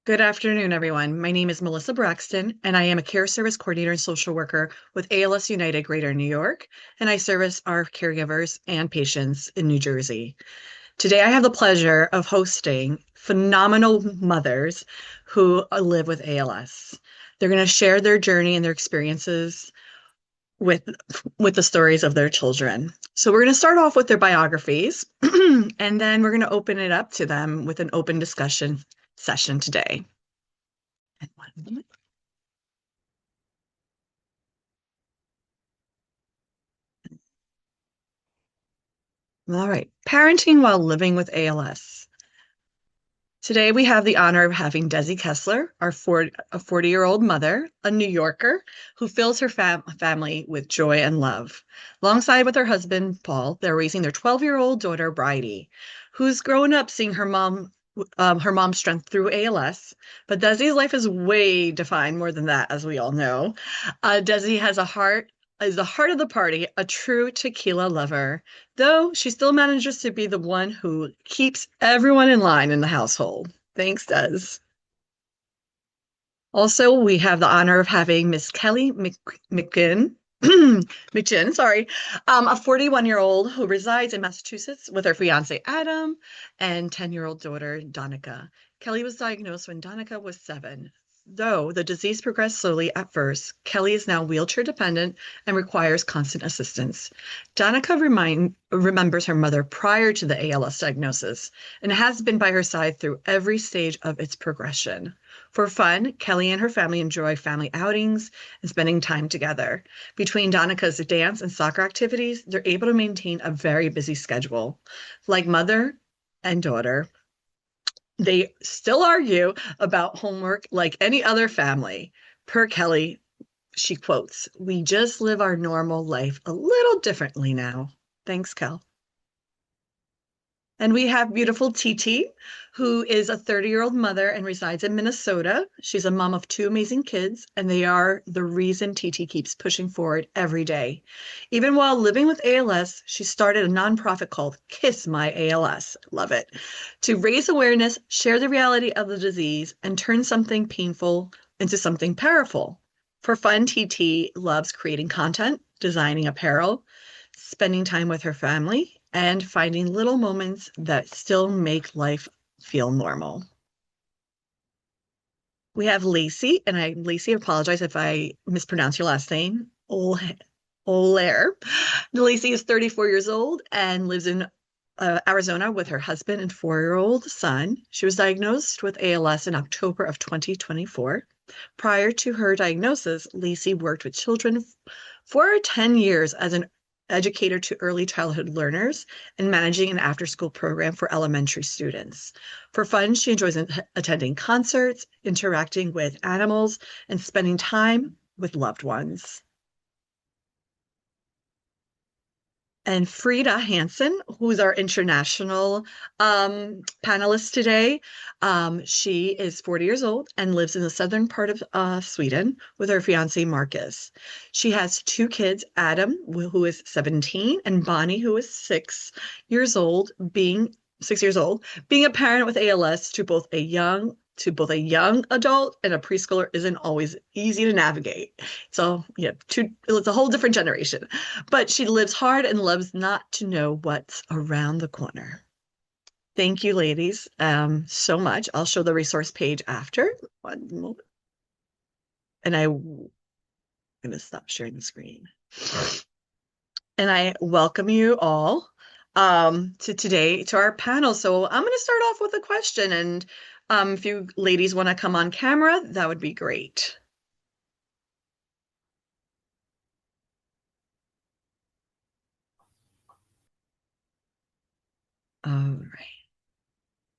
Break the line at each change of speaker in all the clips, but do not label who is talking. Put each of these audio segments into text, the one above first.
Good afternoon, everyone. My name is Melissa Braxton, and I am a care service coordinator and social worker with ALS United Greater New York, and I service our caregivers and patients in New Jersey. Today, I have the pleasure of hosting phenomenal mothers who live with ALS. They're going to share their journey and their experiences with with the stories of their children. So we're going to start off with their biographies, and then we're going to open it up to them with an open discussion session today. And one moment. All right. Parenting while living with ALS. Today, we have the honor of having Desi Kessler, a 40-year-old mother, a New Yorker, who fills her family with joy and love. Alongside with her husband, Paul, they're raising their 12-year-old daughter, Bridie, who's grown up seeing her mom's strength through ALS. But Desi's life is way defined more than that, as we all know. Desi is the heart of the party, a true tequila lover, though she still manages to be the one who keeps everyone in line in the household. Thanks, Des. Also, we have the honor of having Miss Kelly McGinn, McGinn, sorry, a 41-year-old who resides in Massachusetts with her fiance Adam and 10-year-old daughter Donica. Kelly was diagnosed when Donica was 7. Though the disease progressed slowly at first, Kelly is now wheelchair dependent and requires constant assistance. Donica remembers her mother prior to the ALS diagnosis and has been by her side through every stage of its progression. For fun, Kelly and her family enjoy family outings and spending time together. Between Donica's dance and soccer activities, they're able to maintain a very busy schedule. Like mother and daughter, they still argue about homework like any other family. Per Kelly, she quotes, "We just live our normal life a little differently now." Thanks, Kel. And we have beautiful TT, who is a 30-year-old mother and resides in Minnesota. She's a mom of 2 amazing kids, and they are the reason TT keeps pushing forward every day. Even while living with ALS, she started a nonprofit called Kiss My ALS. Love it. To raise awareness, share the reality of the disease, and turn something painful into something powerful. For fun, TT loves creating content, designing apparel, spending time with her family, and finding little moments that still make life feel normal. We have Lacey, and Lacey, I apologize if I mispronounce your last name. Olair. Lacey is 34 years old and lives in Arizona with her husband and 4-year-old son. She was diagnosed with ALS in October of 2024. Prior to her diagnosis, Lacey worked with children for 10 years as an educator to early childhood learners and managing an after-school program for elementary students. For fun, she enjoys attending concerts, interacting with animals, and spending time with loved ones. And Frida Hansson, who's our international panelist today. She is 40 years old and lives in the southern part of Sweden with her fiance Marcus. She has 2 kids, Adam, who is 17, and Bonnie, who is 6 years old, being a parent with ALS to both a young adult and a preschooler isn't always easy to navigate. So, yeah, it's a whole different generation. But she lives hard and loves not to know what's around the corner. Thank you, ladies, so much. I'll show the resource page after. One moment. And I'm going to stop sharing the screen. And I welcome you all to our panel. So I'm going to start off with a question, and if you ladies want to come on camera, that would be great. All right.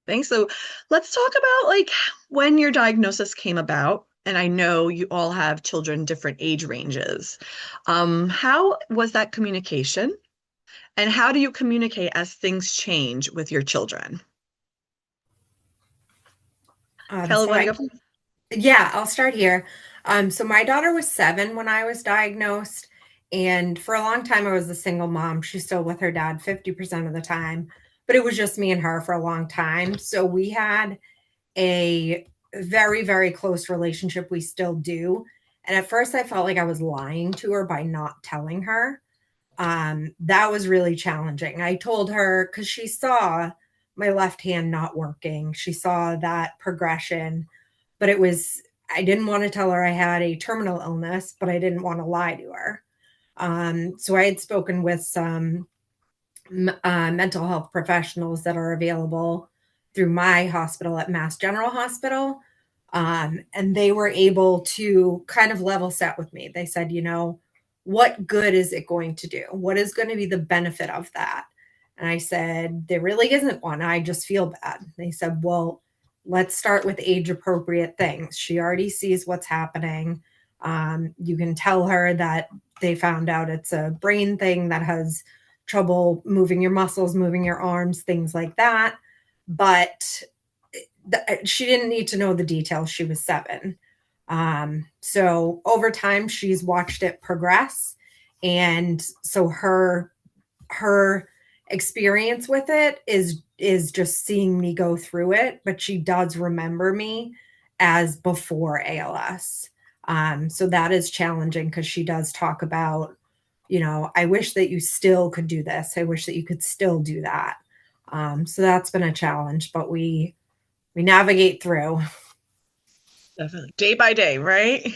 Thanks. So let's talk about like when your diagnosis came about. And I know you all have children different age ranges. How was that communication? And how do you communicate as things change with your children? Kelly,
So
want
my
to go?
Yeah, I'll start here. So my daughter was 7 when I was diagnosed, and for a long time I was a single mom. She's still with her dad 50% of the time, but it was just me and her for a long time. So we had a very, very close relationship. We still do. And at first, I felt like I was lying to her by not telling her. That was really challenging. I told her because she saw my left hand not working, she saw that progression, but I didn't want to tell her I had a terminal illness, but I didn't want to lie to her. So I had spoken with some mental health professionals that are available through my hospital at Mass General Hospital. And they were able to kind of level set with me. They said, what good is it going to do? What is going to be the benefit of that? And I said, there really isn't one. I just feel bad. They said, well, let's start with age appropriate things. She already sees what's happening. You can tell her that they found out it's a brain thing that has trouble moving your muscles, moving your arms, things like that. But she didn't need to know the details. She was 7. So over time, she's watched it progress. And so her experience with it is just seeing me go through it, but she does remember me as before ALS. So that is challenging because she does talk about, I wish that you still could do this. I wish that you could still do that. So that's been a challenge, but we navigate through.
Definitely. Day by day, right?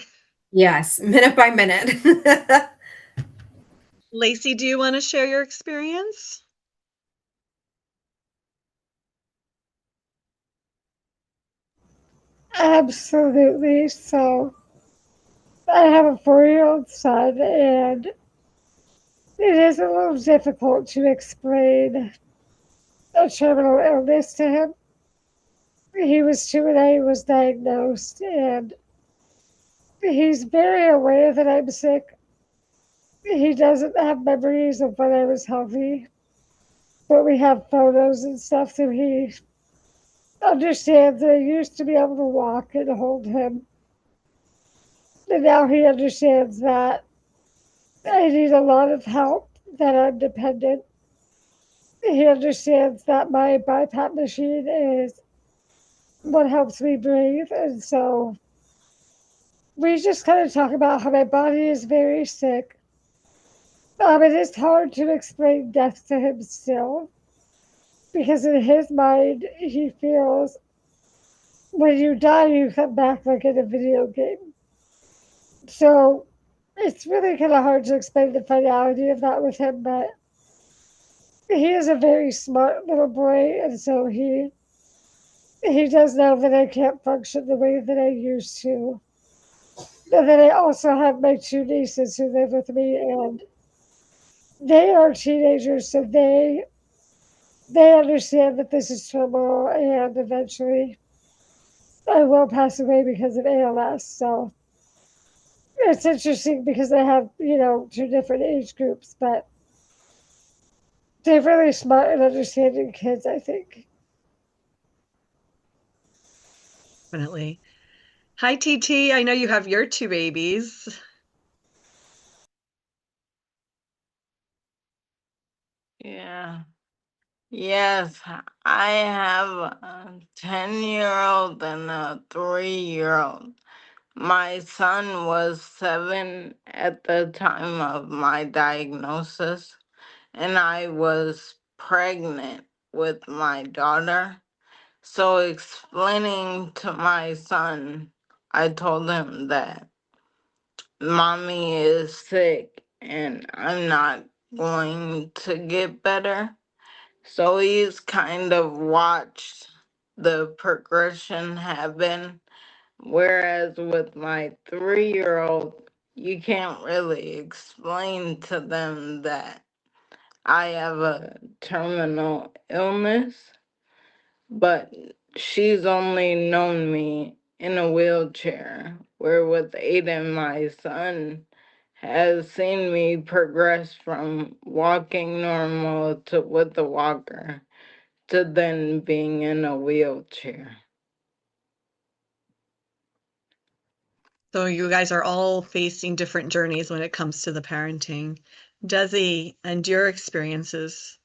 Yes, minute by minute.
Lacey, do you want to share your experience?
Absolutely. So I have a 4-year-old son, and it is a little difficult to explain a terminal illness to him. He was 2 when I was diagnosed, and he's very aware that I'm sick. He doesn't have memories of when I was healthy, but we have photos and stuff, so he understands that I used to be able to walk and hold him. And now he understands that I need a lot of help, that I'm dependent. He understands that my BiPAP machine is what helps me breathe. And so we just kind of talk about how my body is very sick. It is hard to explain death to him still because in his mind, he feels when you die, you come back like in a video game. So it's really kind of hard to explain the finality of that with him, but he is a very smart little boy, and so he does know that I can't function the way that I used to. And then I also have my 2 nieces who live with me, and they are teenagers, so they understand that this is trouble, and eventually I will pass away because of ALS. So it's interesting because I have 2 different age groups, but they're really smart and understanding kids, I think.
Definitely. Hi, TT. I know you have your 2 babies.
Yeah. Yes, I have a 10-year-old and a 3-year-old. My son was 7 at the time of my diagnosis, and I was pregnant with my daughter. So, explaining to my son, I told him that mommy is sick and I'm not going to get better. So he's kind of watched the progression happen. Whereas with my 3-year-old, you can't really explain to them that I have a terminal illness, but she's only known me in a wheelchair. Where with Aiden, my son, has seen me progress from walking normal to with a walker to then being in a wheelchair.
So you guys are all facing different journeys when it comes to the parenting. Desi, and your experiences.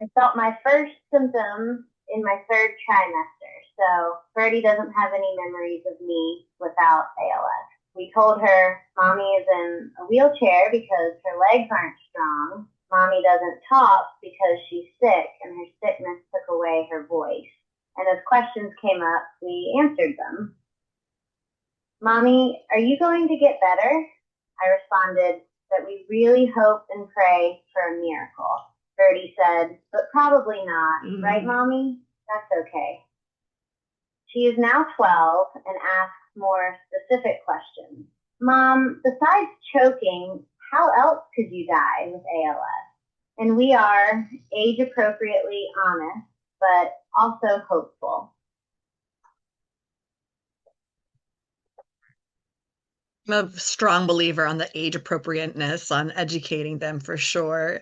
I felt my first symptom in my third trimester, so Birdie doesn't have any memories of me without ALS. We told her Mommy is in a wheelchair because her legs aren't strong. Mommy doesn't talk because she's sick and her sickness took away her voice. And as questions came up, we answered them. Mommy, are you going to get better? I responded that we really hope and pray for a miracle. Birdie said, but probably not, right, Mommy? That's okay. She is now 12 and asks more specific questions. Mom, besides choking, how else could you die with ALS? And we are age appropriately honest, but also hopeful.
I'm a strong believer on the age appropriateness, on educating them for sure.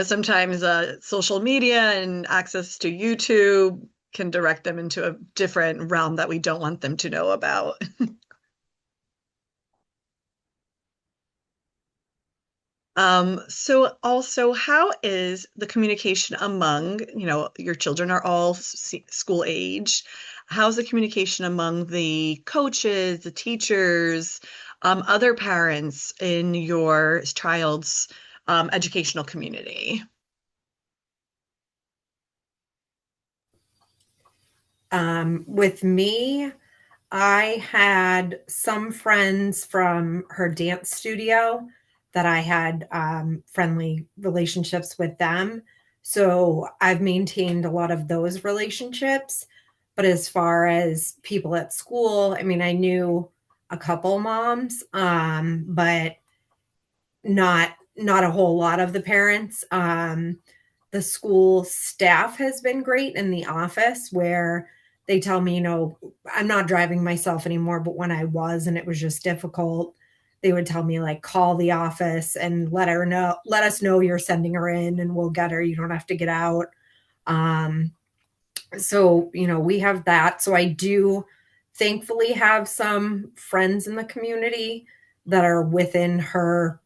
Sometimes social media and access to YouTube can direct them into a different realm that we don't want them to know about. So also, how is the communication among, your children are all school age. How's the communication among the coaches, the teachers, other parents in your child's educational community?
With me, I had some friends from her dance studio that I had friendly relationships with them. So I've maintained a lot of those relationships. But as far as people at school, I mean, I knew a couple moms, but not a whole lot of the parents. The school staff has been great in the office where they tell me, I'm not driving myself anymore, but when I was and it was just difficult, they would tell me like call the office and let us know you're sending her in and we'll get her. You don't have to get out. So, we have that. So I do thankfully have some friends in the community that are within her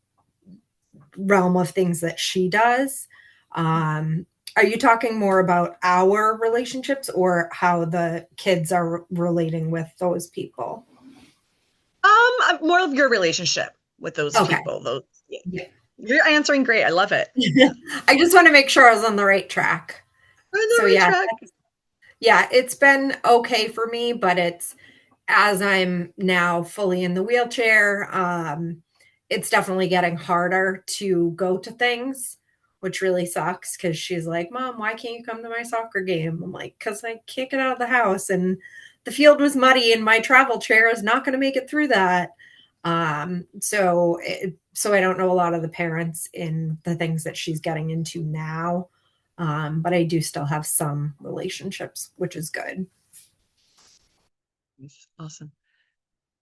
realm of things that she does. Are you talking more about our relationships or how the kids are relating with those people?
More of your relationship with those
Okay.
people.
Yeah.
You're answering great. I love it.
I just want to make sure I was on the right track.
We're on the right track.
Yeah, it's been okay for me, but it's as I'm now fully in the wheelchair, it's definitely getting harder to go to things, which really sucks because she's like, Mom, why can't you come to my soccer game? I'm like, because I can't get out of the house and the field was muddy and my travel chair is not going to make it through that. So I don't know a lot of the parents in the things that she's getting into now. But I do still have some relationships, which is good.
Awesome.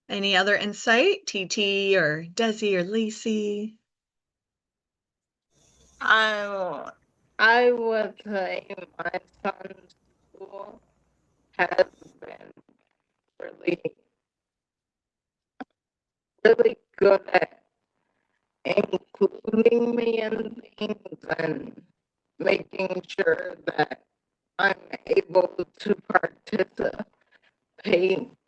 Any other insight, TT or Desi or Lacey?
I would say my son's school has been really, really good at including me in things and making sure that I'm able to participate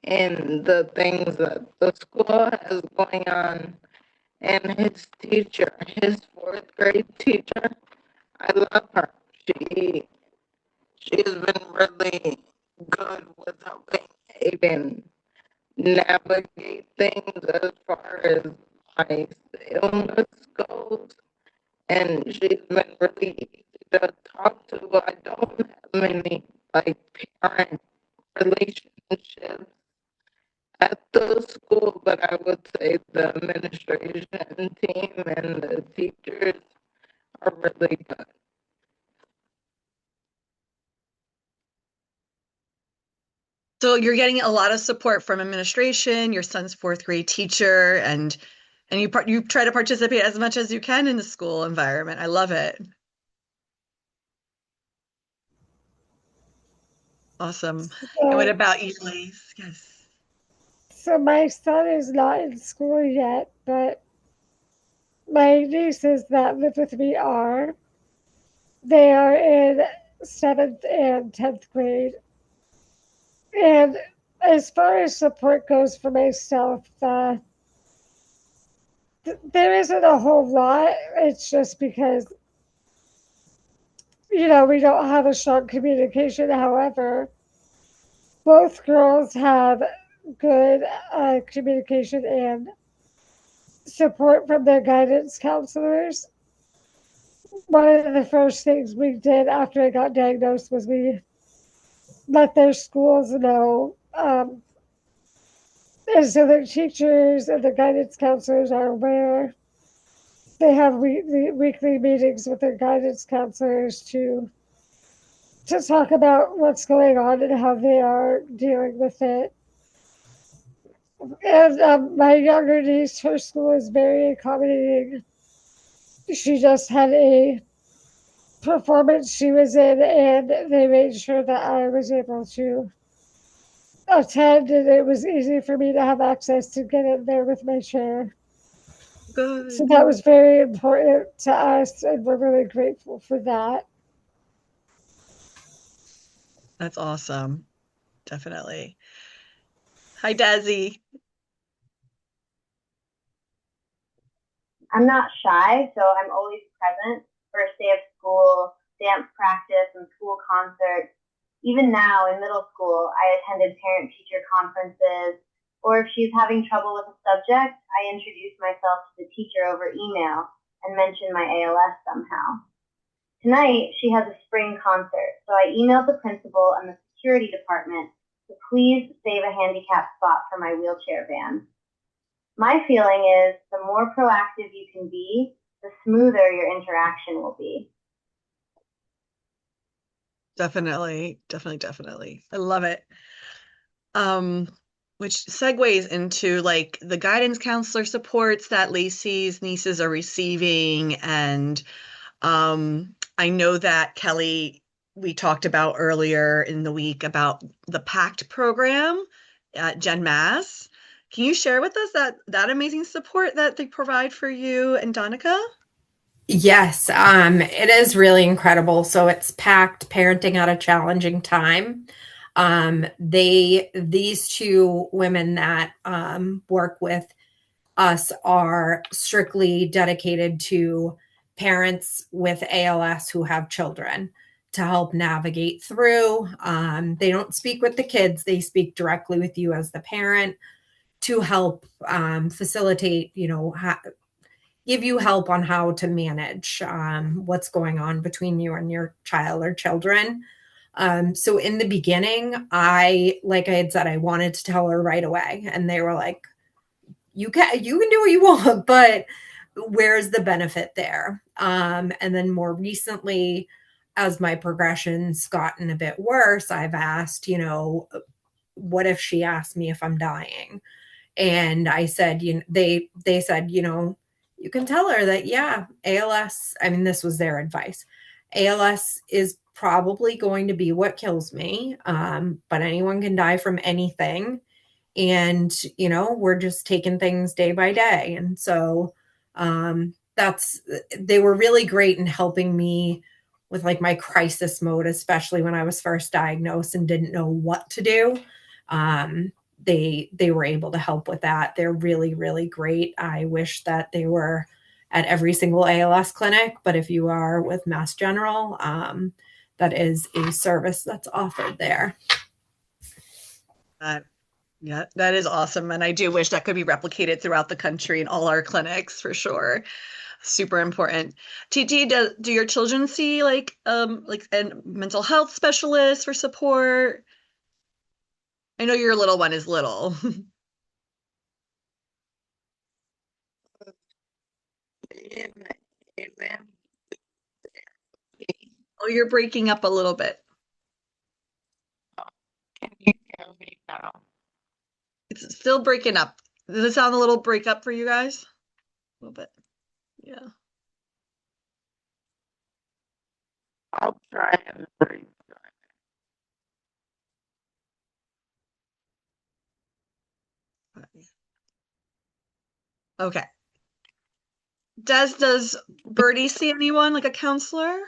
in the things that the school has going on. And his teacher, his fourth grade teacher, I love her. She's been really good with helping Aiden navigate things as far as my illness goes. And she's been really easy to talk to. I don't have many parent relationships at the school, but I would say the administration team and the teachers are really good.
So you're getting a lot of support from administration, your son's fourth grade teacher, and you try to participate as much as you can in the school environment. I love it. Awesome. And what about you, Lace? Yes.
So my son is not in school yet, but my nieces that live with me are. They are in 7th and 10th grade. And as far as support goes for myself, there isn't a whole lot. It's just because, we don't have a strong communication. However, both girls have good communication and support from their guidance counselors. One of the first things we did after I got diagnosed was we let their schools know. And so their teachers and the guidance counselors are aware. They have weekly meetings with their guidance counselors to talk about what's going on and how they are dealing with it. And my younger niece, her school is very accommodating. She just had a performance she was in, and they made sure that I was able to attend, and it was easy for me to have access to get in there with my chair. So
Good.
that was very important to us, and we're really grateful for that.
That's awesome. Definitely. Hi, Desi.
I'm not shy, so I'm always present. First day of school, dance practice, and school concerts. Even now in middle school, I attended parent-teacher conferences, or if she's having trouble with a subject, I introduce myself to the teacher over email and mention my ALS somehow. Tonight, she has a spring concert, so I emailed the principal and the security department to please save a handicap spot for my wheelchair van. My feeling is the more proactive you can be, the smoother your interaction will be.
Definitely, definitely, definitely. I love it. Which segues into like the guidance counselor supports that Lacey's nieces are receiving. And I know that Kelly, we talked about earlier in the week about the PACT program at Gen Mass. Can you share with us that amazing support that they provide for you and Donica?
Yes, it is really incredible. So it's packed parenting at a challenging time. These two women that work with us are strictly dedicated to parents with ALS who have children to help navigate through. They don't speak with the kids; they speak directly with you as the parent to help facilitate, give you help on how to manage what's going on between you and your child or children. So in the beginning, like I had said, I wanted to tell her right away, and they were like, "You can do what you want, but where's the benefit there?" And then more recently, as my progression's gotten a bit worse, I've asked, what if she asked me if I'm dying? And I said, they said, you can tell her that, yeah, ALS, I mean, this was their advice. ALS is probably going to be what kills me. But anyone can die from anything. And, we're just taking things day by day. And so, they were really great in helping me with like my crisis mode, especially when I was first diagnosed and didn't know what to do. They were able to help with that. They're really, really great. I wish that they were at every single ALS clinic, but if you are with Mass General, that is a service that's offered there.
Yeah, that is awesome. And I do wish that could be replicated throughout the country in all our clinics for sure. Super important. TT, do your children see like a mental health specialist for support? I know your little one is little. Oh, you're breaking up a little bit.
Can you hear me now?
It's still breaking up. Does it sound a little break up for you guys? A little bit. Yeah.
I'll try and breathe.
Okay. Does Birdie see anyone like a counselor?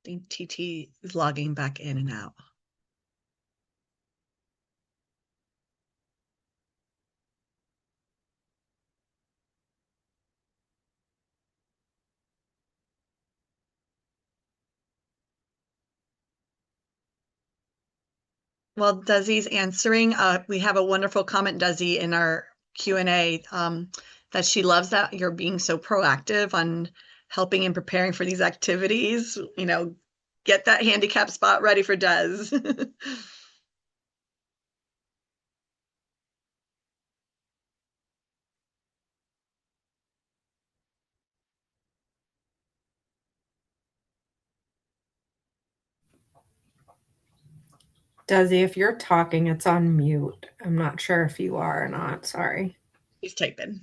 think TT is logging back in and out. Well, Desi's answering. We have a wonderful comment, Desi, in our Q&A that she loves that you're being so proactive on helping and preparing for these activities. Get that handicap spot ready for Des.
Desi, if you're talking, it's on mute. I'm not sure if you are or not. Sorry.
He's typing.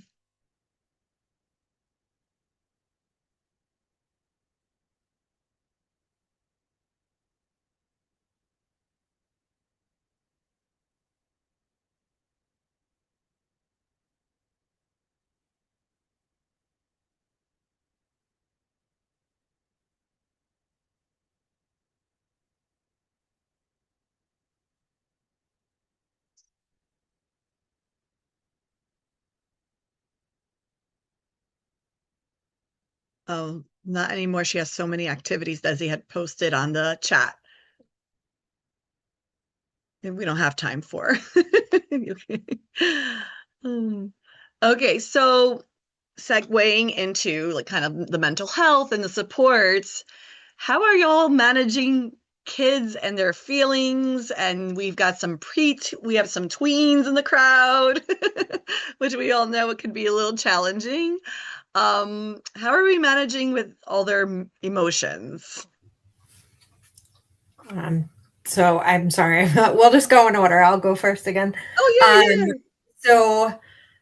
Oh, not anymore. She has so many activities Desi had posted on the chat. And we don't have time for. Okay, so segueing into like kind of the mental health and the supports, how are y'all managing kids and their feelings? And we have some tweens in the crowd, which we all know it can be a little challenging. How are we managing with all their emotions?
So I'm sorry. We'll just go in order. I'll go first again.
Oh, yeah.
So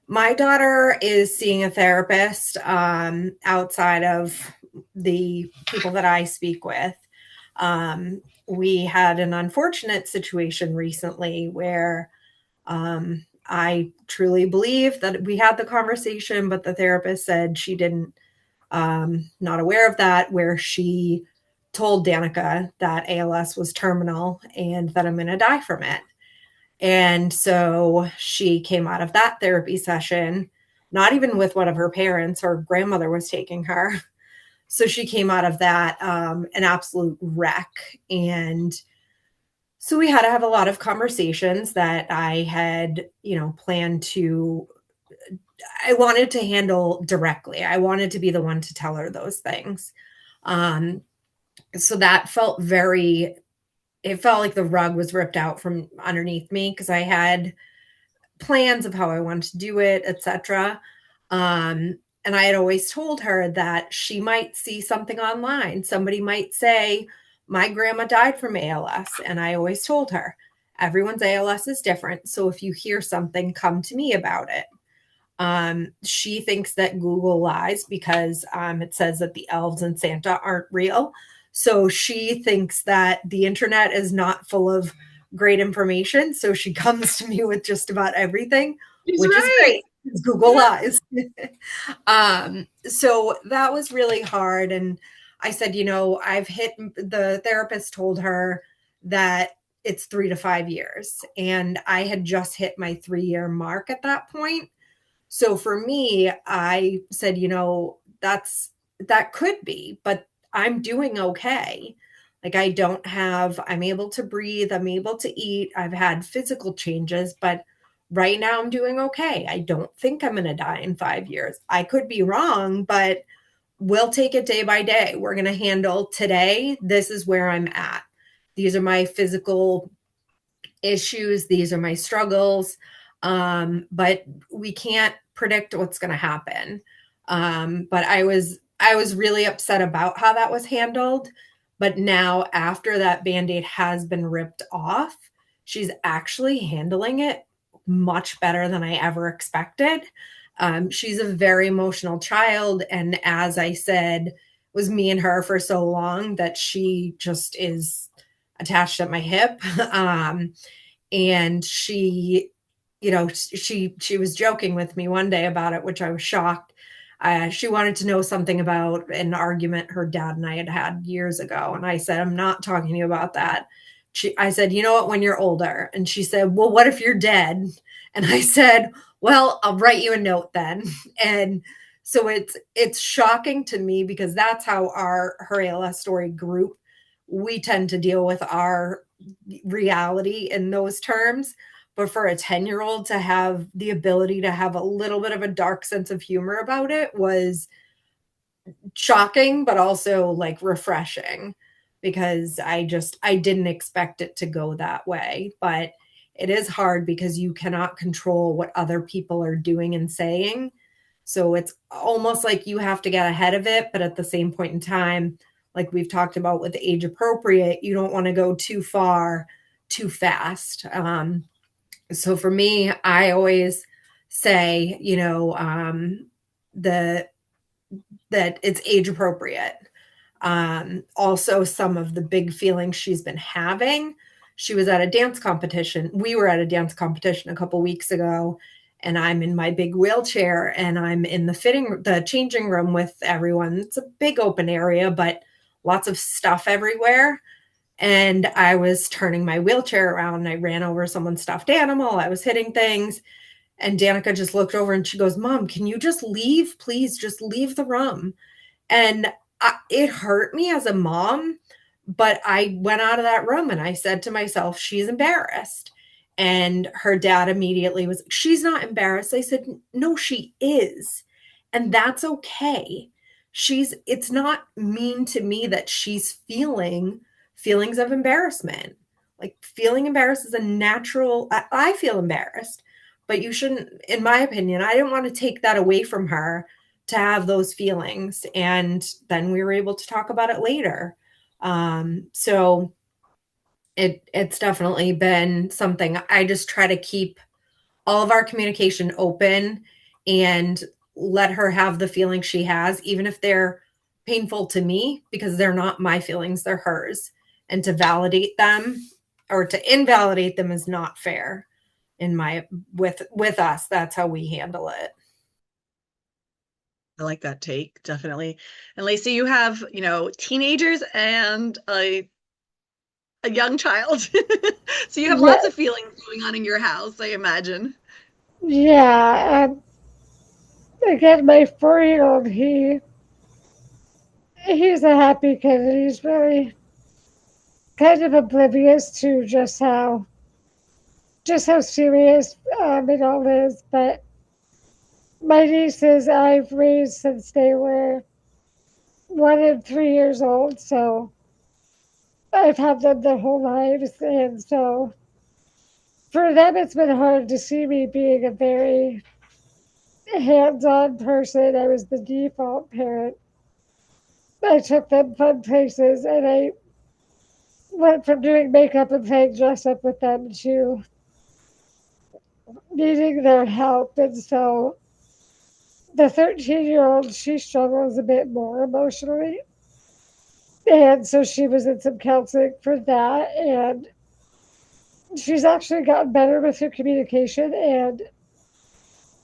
my daughter is seeing a therapist outside of the people that I speak with. We had an unfortunate situation recently where I truly believe that we had the conversation, but the therapist said she didn't, not aware of that, where she told Danica that ALS was terminal and that I'm going to die from it. And so she came out of that therapy session, not even with one of her parents. Her grandmother was taking her. So she came out of that an absolute wreck. And so we had to have a lot of conversations that I had, planned to, I wanted to handle directly. I wanted to be the one to tell her those things. So that felt it felt like the rug was ripped out from underneath me because I had plans of how I wanted to do it, etc. And I had always told her that she might see something online. Somebody might say, my grandma died from ALS. And I always told her, everyone's ALS is different. So if you hear something, come to me about it. She thinks that Google lies because it says that the elves and Santa aren't real. So she thinks that the internet is not full of great information. So she comes to me with just about everything, which is great. Google lies. So that was really hard. And I said, the therapist told her that it's 3 to 5 years. And I had just hit my 3-year mark at that point. So for me, I said, that could be, but I'm doing okay. Like I'm able to breathe. I'm able to eat. I've had physical changes, but right now I'm doing okay. I don't think I'm going to die in 5 years. I could be wrong, but we'll take it day by day. We're going to handle today. This is where I'm at. These are my physical issues. These are my struggles. But we can't predict what's going to happen. But I was really upset about how that was handled. But now after that Band-Aid has been ripped off, she's actually handling it much better than I ever expected. She's a very emotional child. And as I said, it was me and her for so long that she just is attached at my hip. And she was joking with me one day about it, which I was shocked. She wanted to know something about an argument her dad and I had had years ago. And I said, I'm not talking to you about that. I said, you know what, when you're older. And she said, well, what if you're dead? And I said, well, I'll write you a note then. And so it's shocking to me because that's how our Her ALS Story group, we tend to deal with our reality in those terms. But for a 10-year-old to have the ability to have a little bit of a dark sense of humor about it was shocking, but also like refreshing, because I didn't expect it to go that way. But it is hard because you cannot control what other people are doing and saying. So it's almost like you have to get ahead of it. But at the same point in time, like we've talked about with age appropriate, you don't want to go too far too fast. So for me, I always say, the that it's age appropriate. Also, some of the big feelings she's been having. She was at a dance competition. We were at a dance competition a couple weeks ago, and I'm in my big wheelchair, and I'm in the changing room with everyone. It's a big open area, but lots of stuff everywhere. And I was turning my wheelchair around, and I ran over someone's stuffed animal. I was hitting things. And Danica just looked over and she goes, Mom, can you just leave? Please just leave the room. And it hurt me as a mom, but I went out of that room and I said to myself, she's embarrassed. And her dad immediately was, she's not embarrassed. I said, no, she is. And that's okay. It's not mean to me that she's feeling feelings of embarrassment. Like, feeling embarrassed is a natural, I feel embarrassed, but you shouldn't, in my opinion, I didn't want to take that away from her to have those feelings. And then we were able to talk about it later. So it's definitely been something. I just try to keep all of our communication open and let her have the feelings she has, even if they're painful to me, because they're not my feelings, they're hers. And to validate them or to invalidate them is not fair. With us, that's how we handle it.
I like that take, definitely. And Lacey, you have, teenagers and a young child. So you have lots of feelings going on in your house, I imagine.
Yeah. Again, my 4-year-old, he's a happy kid, and he's really kind of oblivious to just how serious it all is. But my nieces I've raised since they were 1 and 3 years old, so I've had them their whole lives, and so for them it's been hard to see me being a very hands-on person. I was the default parent. I took them fun places, and I went from doing makeup and playing dress up with them to needing their help. And so the 13-year-old, she struggles a bit more emotionally. And so she was in some counseling for that. And she's actually gotten better with her communication and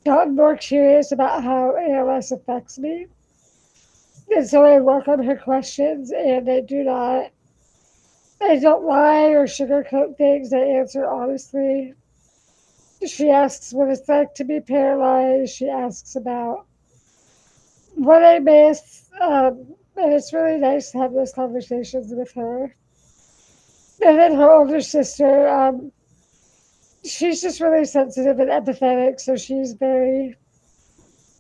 gotten more curious about how ALS affects me. And so I work on her questions, and I don't lie or sugarcoat things. I answer honestly. She asks what it's like to be paralyzed. She asks about what I miss. And it's really nice to have those conversations with her. And then her older sister, she's just really sensitive and empathetic. So she's very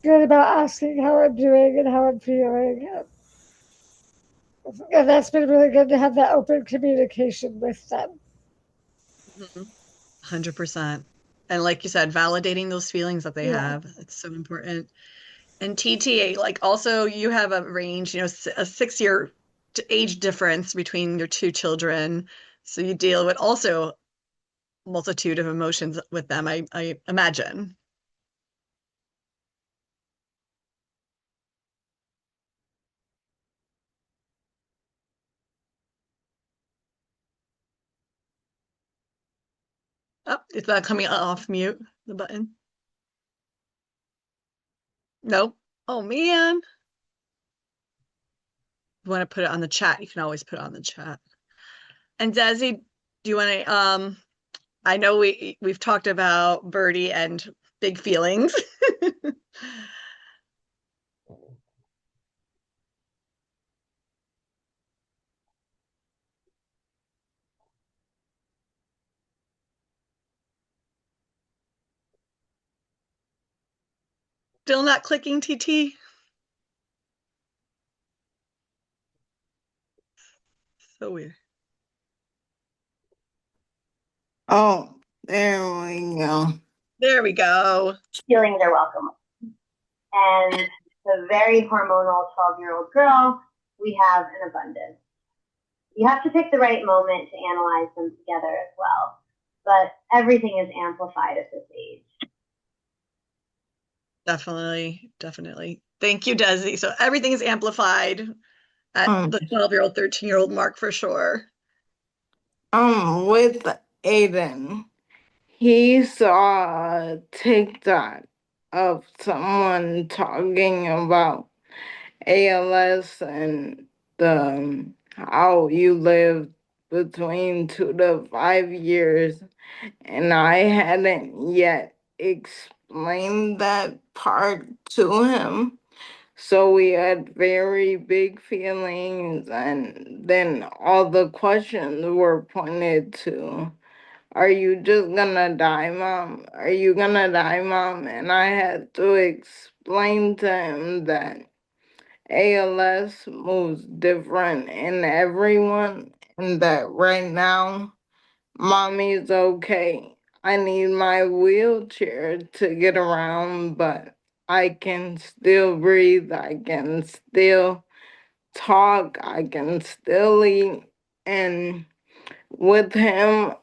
good about asking how I'm doing and how I'm feeling. And that's been really good to have that open communication with them.
100%. And like you said, validating those feelings that they
Yeah.
have. It's so important. And TTA, like also you have a range, a 6-year age difference between your two children. So you deal with also a multitude of emotions with them, I imagine. Oh, it's not coming off mute, the button. Nope. Oh man. You want to put it on the chat? You can always put it on the chat. And Desi, do you want to I know we've talked about Birdie and big feelings. Still not clicking, TT? So weird.
Oh, there we go.
There we go.
Feelings are welcome. And the very hormonal 12-year-old girl, we have an abundance. You have to pick the right moment to analyze them together as well. But everything is amplified at this age.
Definitely, definitely. Thank you, Desi. So everything is amplified at the 12-year-old, 13-year-old mark for sure.
With Aiden, he saw a TikTok of someone talking about ALS and how you live between 2 to 5 years, and I hadn't yet explained that part to him. So we had very big feelings, and then all the questions were pointed to, are you just gonna die, Mom? Are you gonna die, Mom? And I had to explain to him that ALS moves different in everyone, and that right now, Mommy's okay. I need my wheelchair to get around, but I can still breathe. I can still talk. I can still eat. And with him,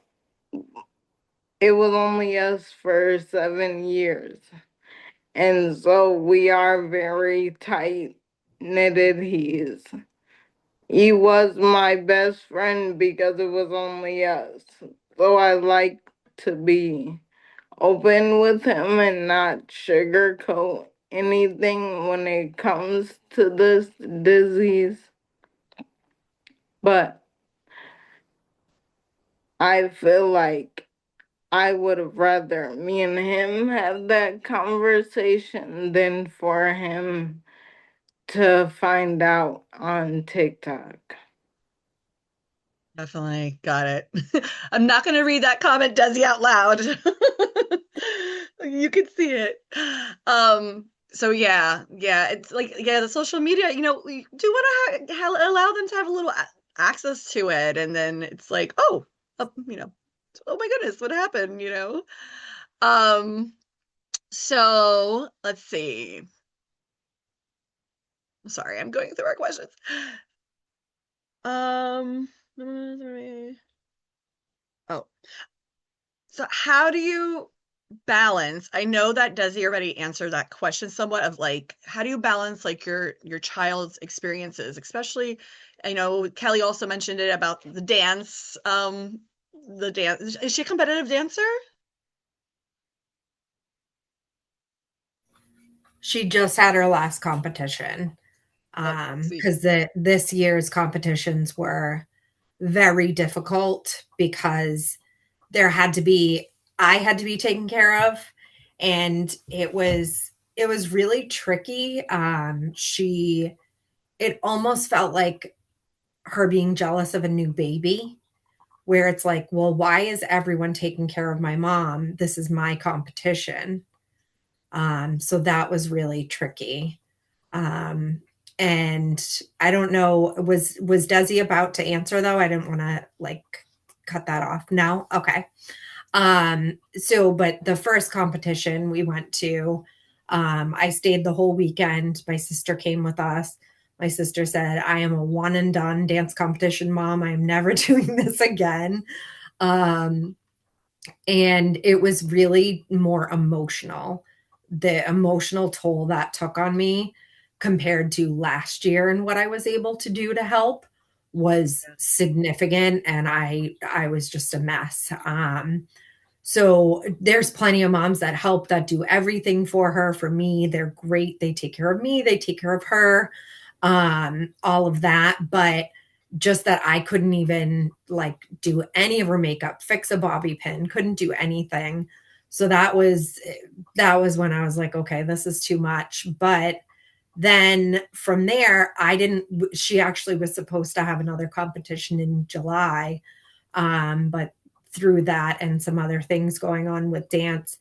it was only us for 7 years. And so we are very tight knitted. He was my best friend because it was only us. So I like to be open with him and not sugarcoat anything when it comes to this disease. But I feel like I would have rather me and him have that conversation than for him to find out on TikTok.
Definitely got it. I'm not going to read that comment, Desi, out loud. You can see it. So yeah, it's like, yeah, the social media, we do want to allow them to have a little access to it. And then it's like, oh, oh my goodness, what happened, So let's see. Sorry, I'm going through our questions. Oh, so how do you balance? I know that Desi already answered that question somewhat of like, how do you balance like your child's experiences, especially, I know Kelly also mentioned it about the dance. The dance. Is she a competitive dancer?
She just had her last competition. Because this year's competitions were very difficult because I had to be taken care of, and it was really tricky. It almost felt like her being jealous of a new baby, where it's like, well, why is everyone taking care of my mom? This is my competition. So that was really tricky. And I don't know, was Desi about to answer though? I didn't want to like cut that off. No? Okay. So, but the first competition we went to, I stayed the whole weekend. My sister came with us. My sister said, I am a one and done dance competition mom. I am never doing this again. And it was really more emotional. The emotional toll that took on me compared to last year and what I was able to do to help was significant. And I was just a mess. So there's plenty of moms that help, that do everything for her. For me, they're great. They take care of me, they take care of her, all of that. But just that I couldn't even like do any of her makeup, fix a bobby pin, couldn't do anything. So that was when I was like, okay, this is too much. But then from there, she actually was supposed to have another competition in July. But through that and some other things going on with dance,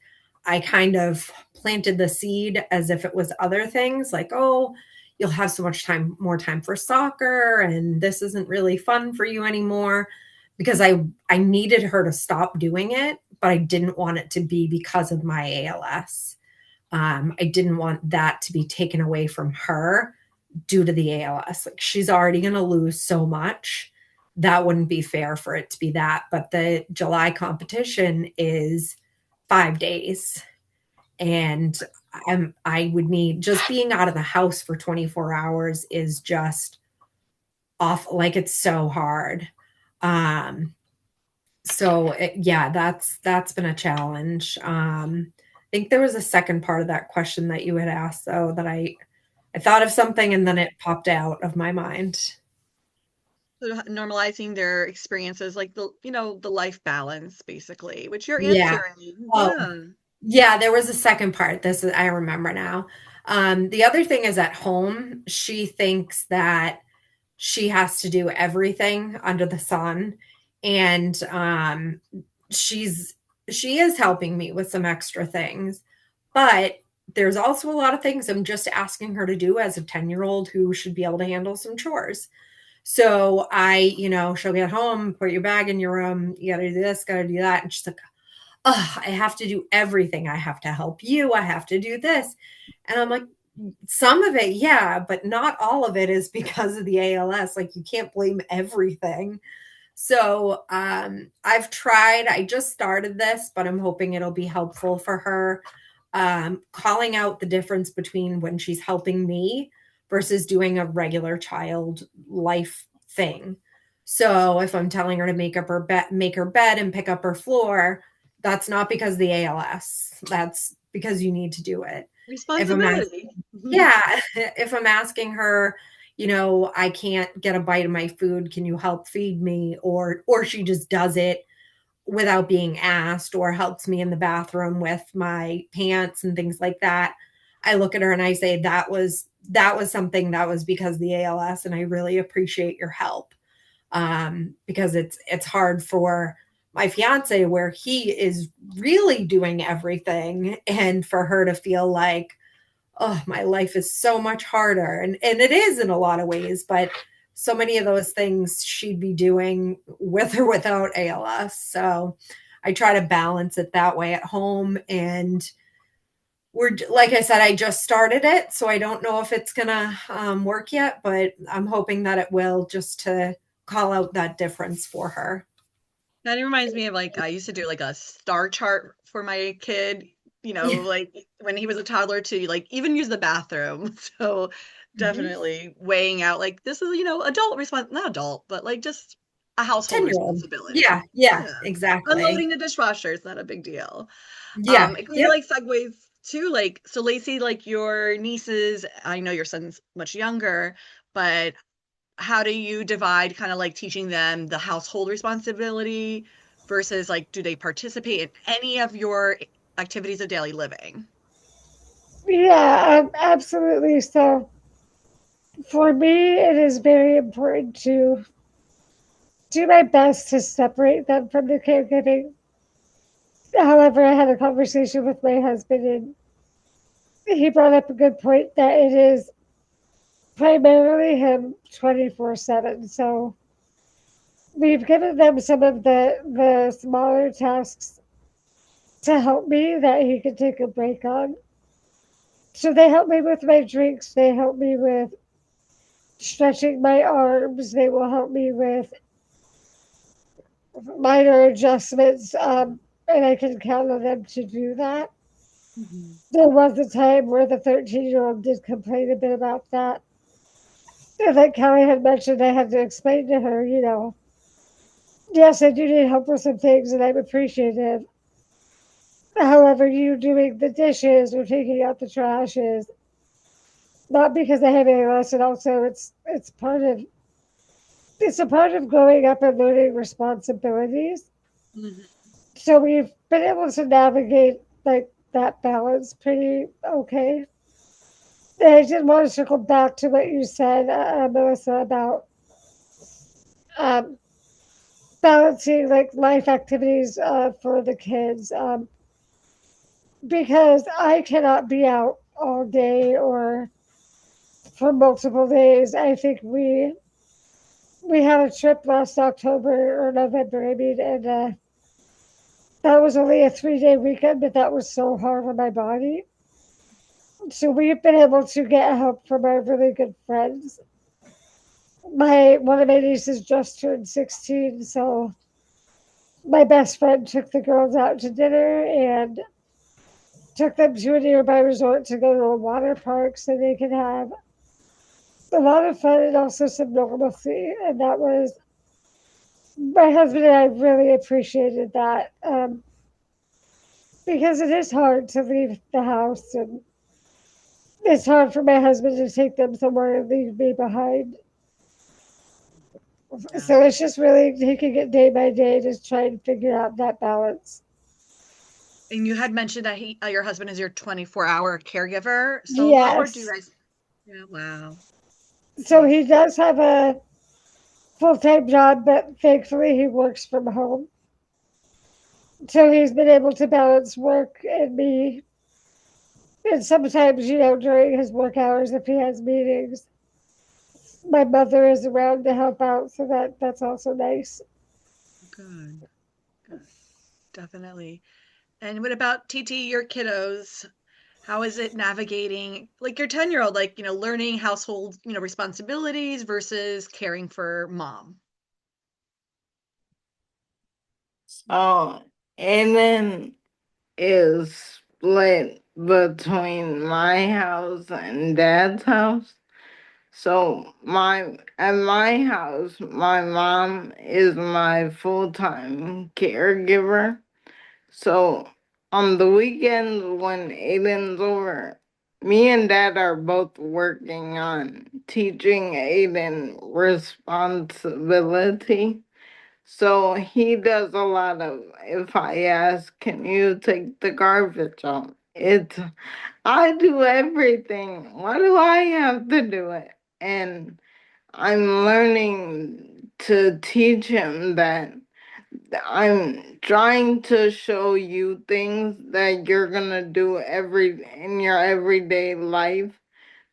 I kind of planted the seed as if it was other things like, oh, you'll have so much more time for soccer, and this isn't really fun for you anymore, because I needed her to stop doing it, but I didn't want it to be because of my ALS. I didn't want that to be taken away from her due to the ALS. Like, she's already going to lose so much. That wouldn't be fair for it to be that. But the July competition is 5 days. And I would need, just being out of the house for 24 hours is just off. Like, it's so hard. Yeah, that's been a challenge. I think there was a second part of that question that you had asked, though, that I thought of something and then it popped out of my mind.
So normalizing their experiences, like the life balance, basically, which you're
Yeah.
answering.
Oh, yeah, there was a second part. I remember now. The other thing is, at home, she thinks that she has to do everything under the sun. And she is helping me with some extra things, but there's also a lot of things I'm just asking her to do as a 10-year-old who should be able to handle some chores. So she'll get home, put your bag in your room, you gotta do this, gotta do that. And she's like, oh, I have to do everything. I have to help you. I have to do this. And I'm like, some of it, yeah, but not all of it is because of the ALS. Like, you can't blame everything. So I've tried, I just started this, but I'm hoping it'll be helpful for her. Calling out the difference between when she's helping me versus doing a regular child life thing. So if I'm telling her to make her bed and pick up her floor, that's not because of the ALS. That's because you need to do it.
Responsibility.
If I'm asking her, I can't get a bite of my food, can you help feed me? Or she just does it without being asked, or helps me in the bathroom with my pants and things like that. I look at her and I say, that was something that was because of the ALS, and I really appreciate your help. Because it's hard for my fiance, where he is really doing everything, and for her to feel like, oh, my life is so much harder. And it is in a lot of ways, but so many of those things she'd be doing with or without ALS. So I try to balance it that way at home. And like I said, I just started it, so I don't know if it's going to work yet, but I'm hoping that it will, just to call out that difference for her.
That reminds me of, like, I used to do like a star chart for my kid, like when he was a toddler, to like even use the bathroom. So definitely weighing out, like, this is, not adult, but like just a household
10-year-old.
responsibility.
Yeah, exactly.
Unloading the dishwasher is not a big deal.
Yeah.
It kind of like segues to, like, so Lacey, like, your nieces, I know your son's much younger, but how do you divide kind of like teaching them the household responsibility versus, like, do they participate in any of your activities of daily living?
Yeah, absolutely. So for me, it is very important to do my best to separate them from the caregiving. However, I had a conversation with my husband, and he brought up a good point that it is primarily him 24/7. So we've given them some of the smaller tasks to help me that he could take a break on. So they help me with my drinks. They help me with stretching my arms. They will help me with minor adjustments, and I can count on them to do that.
Mm-hmm.
There was a time where the 13-year-old did complain a bit about that. And like Kelly had mentioned, I had to explain to her, yes, I do need help with some things, and I'm appreciative. However, you doing the dishes or taking out the trash is not because I have ALS, and also it's a part of growing up and learning responsibilities.
Mhm.
So we've been able to navigate like that balance pretty okay. And I did want to circle back to what you said, Melissa, about um, balancing like life activities for the kids, because I cannot be out all day or for multiple days. I think we had a trip last October or November, I mean, and that was only a 3 day weekend, but that was so hard on my body. So we've been able to get help from our really good friends. My one of my nieces just turned 16, so my best friend took the girls out to dinner and took them to a nearby resort to go to a water park so they could have a lot of fun and also some normalcy. And that was my husband and I really appreciated that, because it is hard to leave the house, and it's hard for my husband to take them somewhere and leave me behind.
Yeah.
So it's just really taking it day by day to try and figure out that balance.
And you had mentioned that your husband is your 24-hour caregiver solo, or do you
Yes.
guys? Yeah, wow.
So
Okay.
he does have a full time job, but thankfully he works from home. So he's been able to balance work and me. And sometimes, during his work hours, if he has meetings, my mother is around to help out. So that's also nice.
Good. Good. Definitely. And what about TT, your kiddos? How is it navigating like your 10-year-old, like, learning household, responsibilities versus caring for mom?
So Aiden is split between my house and dad's house. So at my house, my mom is my full-time caregiver. So on the weekends when Aiden's over, me and Dad are both working on teaching Aiden responsibility. So he does a lot of, if I ask, can you take the garbage out? I do everything. Why do I have to do it? And I'm learning to teach him that I'm trying to show you things that you're gonna do in your everyday life,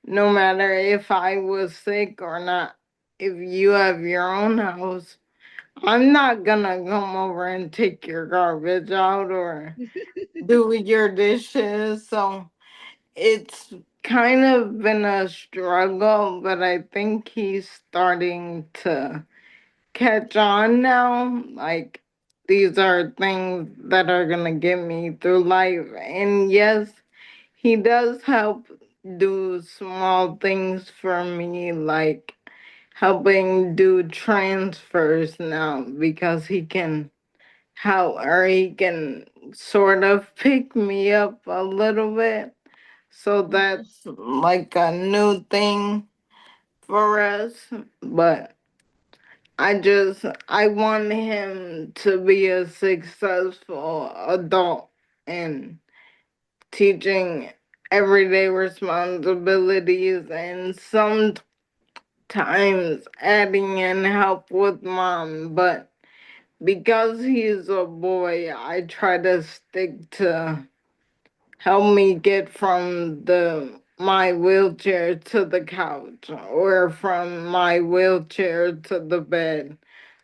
no matter if I was sick or not. If you have your own house, I'm not gonna come over and take your garbage out or do your dishes. So it's kind of been a struggle, but I think he's starting to catch on now. Like, these are things that are gonna get me through life. And yes, he does help do small things for me, like helping do transfers now because he can sort of pick me up a little bit. So
Mhm.
that's like a new thing for us. But I want him to be a successful adult and teaching everyday responsibilities and sometimes adding in help with mom. But because he's a boy, I try to stick to help me get from the my wheelchair to the couch or from my wheelchair to the bed.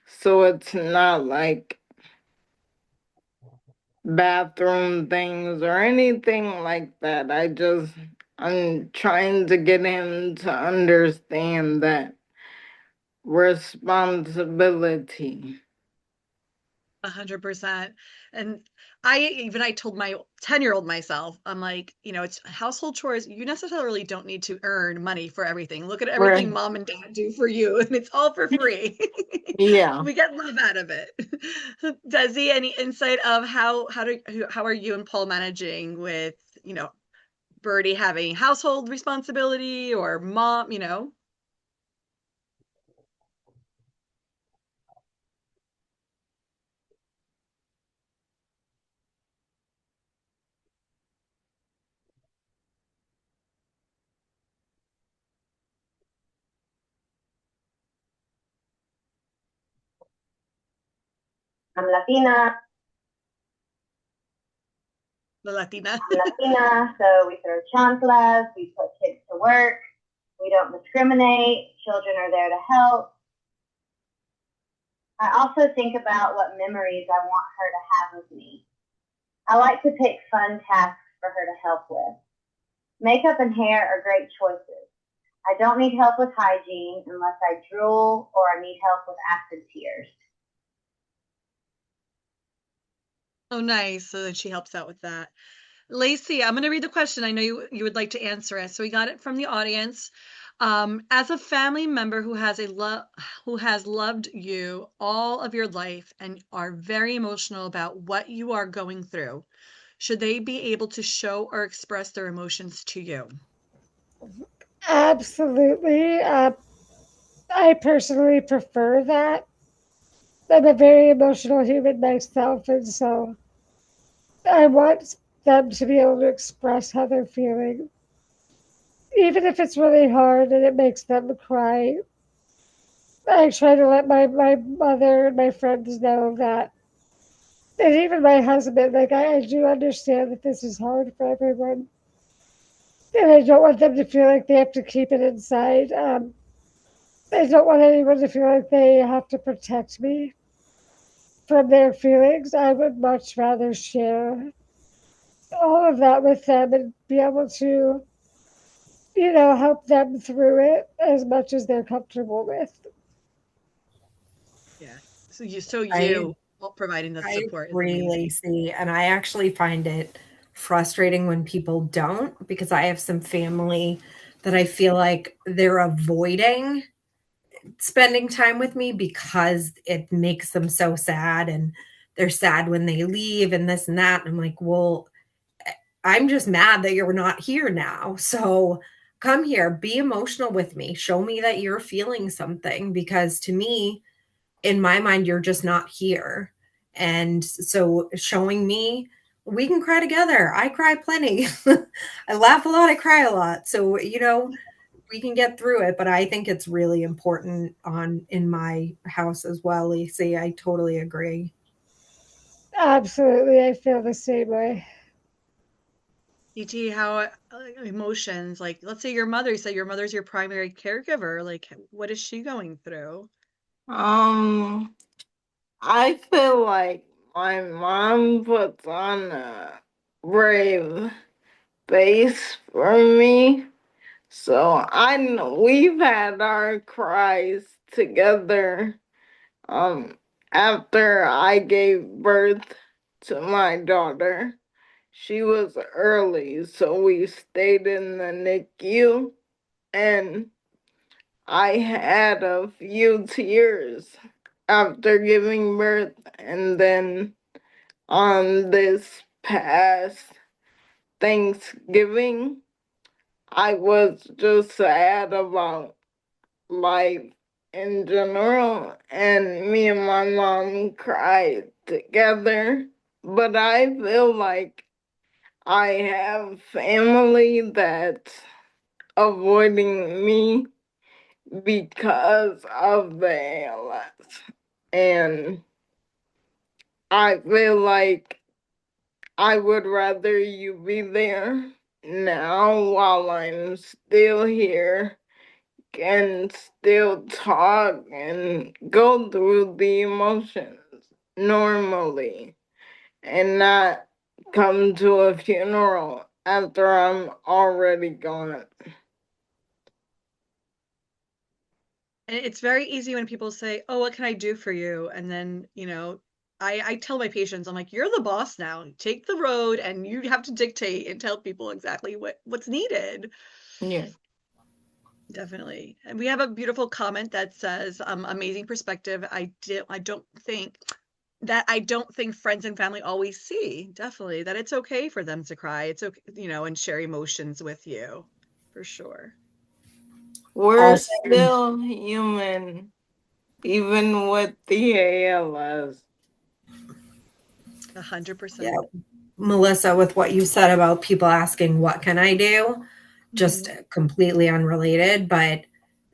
So it's not like bathroom things or anything like that. I'm trying to get him to understand that responsibility.
100%. And I told my 10-year-old myself, I'm like, it's household chores. You necessarily don't need to earn money for everything. Look at everything
Right.
mom and dad do for you, and it's all for free.
Yeah.
We get love out of it. Desi, any insight of how are you and Paul managing with, Birdie having household responsibility or mom?
I'm Latina.
The Latina.
I'm Latina, so we throw chanclas, we put kids to work, we don't discriminate, children are there to help. I also think about what memories I want her to have with me. I like to pick fun tasks for her to help with. Makeup and hair are great choices. I don't need help with hygiene unless I drool or I need help with acid tears.
Oh, nice. So that she helps out with that. Lacey, I'm going to read the question. I know you would like to answer it. So we got it from the audience. As a family member who has loved you all of your life and are very emotional about what you are going through, should they be able to show or express their emotions to you?
Absolutely. I personally prefer that. I'm a very emotional human myself, and so I want them to be able to express how they're feeling. Even if it's really hard and it makes them cry, I try to let my mother and my friends know that, and even my husband, like, I do understand that this is hard for everyone. And I don't want them to feel like they have to keep it inside. I don't want anyone to feel like they have to protect me from their feelings. I would much rather share all of that with them and be able to, help them through it as much as they're comfortable with.
Yeah. So
I
you providing the
I
support is
agree,
amazing.
Lacey. And I actually find it frustrating when people don't, because I have some family that I feel like they're avoiding spending time with me because it makes them so sad, and they're sad when they leave and this and that. And I'm like, well, I'm just mad that you're not here now. So come here, be emotional with me. Show me that you're feeling something, because to me, in my mind, you're just not here. And so showing me, we can cry together. I cry plenty. I laugh a lot, I cry a lot. So, we can get through it, but I think it's really important on in my house as well, Lacey. I totally agree.
Absolutely, I feel the same way.
ET, how emotions, like, let's say you said your mother's your primary caregiver, like, what is she going through?
Um, I feel like my mom puts on a brave face for me. So I know we've had our cries together. Um, After I gave birth to my daughter, she was early, so we stayed in the NICU, and I had a few tears after giving birth, and then on this past Thanksgiving, I was just sad about life in general, and me and my mom cried together. But I feel like I have family that's avoiding me because of the ALS. And I feel like I would rather you be there now while I'm still here and still talk and go through the emotions normally and not come to a funeral after I'm already gone.
And it's very easy when people say, "Oh, what can I do for you?" And then, I tell my patients, I'm like, you're the boss now. Take the road and you have to dictate and tell people exactly what's needed.
Yeah.
Definitely. And we have a beautiful comment that says, amazing perspective. I don't think friends and family always see. Definitely. That it's okay for them to cry. It's okay, and share emotions with you. For sure.
We're
Also,
still human, even with the ALS.
100%.
yeah, Melissa, with what you said about people asking, what can I do? Just completely unrelated, but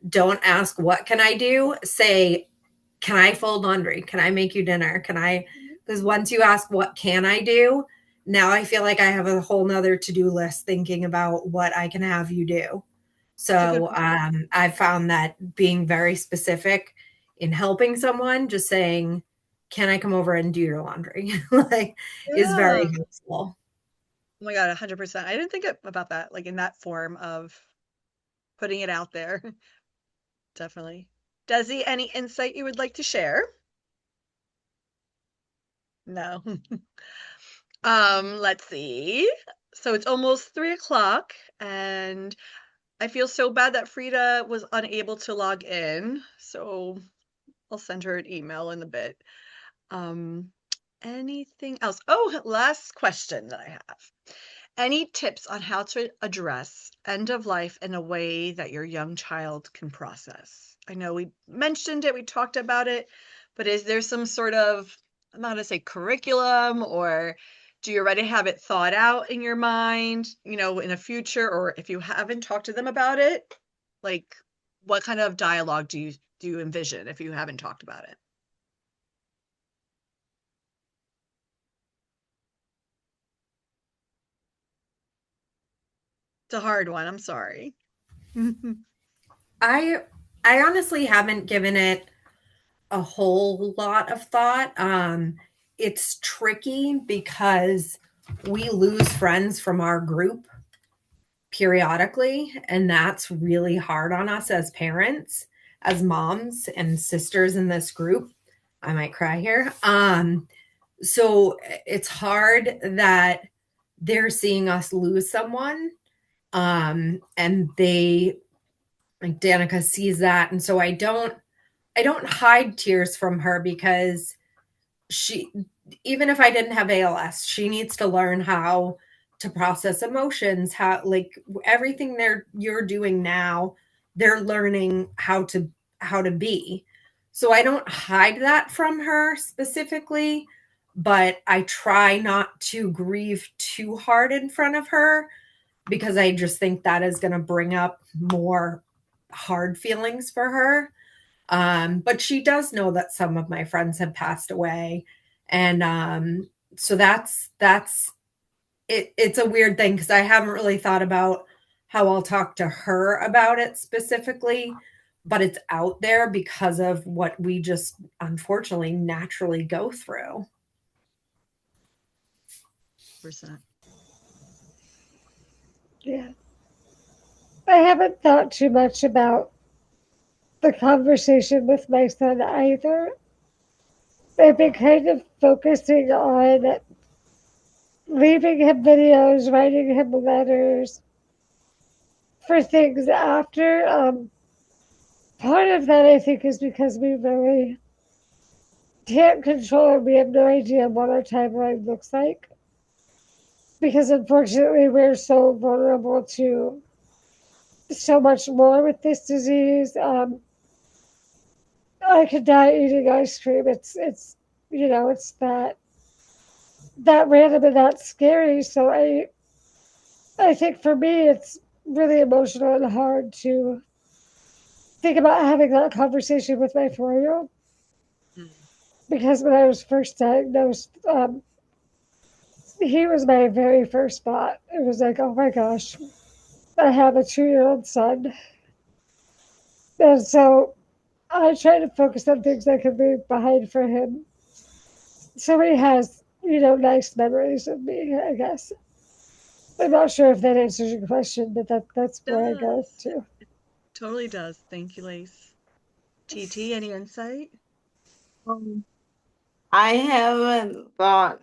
don't ask, what can I do? Say, can I fold laundry? Can I make you dinner? Because once you ask, what can I do? Now I feel like I have a whole nother to-do list thinking about what I can have you do. So I found that being very specific in helping someone, just saying, can I come over and do your laundry? Is very
Yeah.
helpful.
Oh my God, 100%. I didn't think about that, like in that form of putting it out there. Definitely. Desi, any insight you would like to share? No. Let's see. So it's almost 3 o'clock, and I feel so bad that Frida was unable to log in. So I'll send her an email in a bit. Um, Anything else? Oh, last question that I have. Any tips on how to address end of life in a way that your young child can process? I know we mentioned it, we talked about it, but is there some sort of, I'm not gonna say curriculum, or do you already have it thought out in your mind, in the future, or if you haven't talked to them about it, like what kind of dialogue do you envision if you haven't talked about it? It's a hard one, I'm sorry.
I I honestly haven't given it a whole lot of thought. It's tricky because we lose friends from our group periodically, and that's really hard on us as parents, as moms and sisters in this group. I might cry here. So it's hard that they're seeing us lose someone. And they, like Danica sees that. And so I don't hide tears from her, because she, even if I didn't have ALS, she needs to learn how to process emotions, how, like, everything you're doing now, they're learning how to be. So I don't hide that from her specifically, but I try not to grieve too hard in front of her, because I just think that is going to bring up more hard feelings for her. But she does know that some of my friends have passed away. And so that's it. It's a weird thing, because I haven't really thought about how I'll talk to her about it specifically, but it's out there because of what we just unfortunately naturally go through.
Percent.
Yeah. I haven't thought too much about the conversation with my son either. I've been kind of focusing on leaving him videos, writing him letters for things after. Part of that, I think, is because we really can't control it. We have no idea what our timeline looks like. Because unfortunately, we're so vulnerable to so much more with this disease. I could die eating ice cream. It's that random and that scary. So I think for me, it's really emotional and hard to think about having that conversation with my 4-year-old,
Mm.
because when I was first diagnosed, he was my very first thought. It was like, oh my gosh, I have a 2-year-old son. And so I try to focus on things I can leave behind for him. So he has, nice memories of me, I guess. I'm not sure if that answers your question, but that's where I go
Does.
to.
It totally does. Thank you, Lace. TT, any insight?
Um, I haven't thought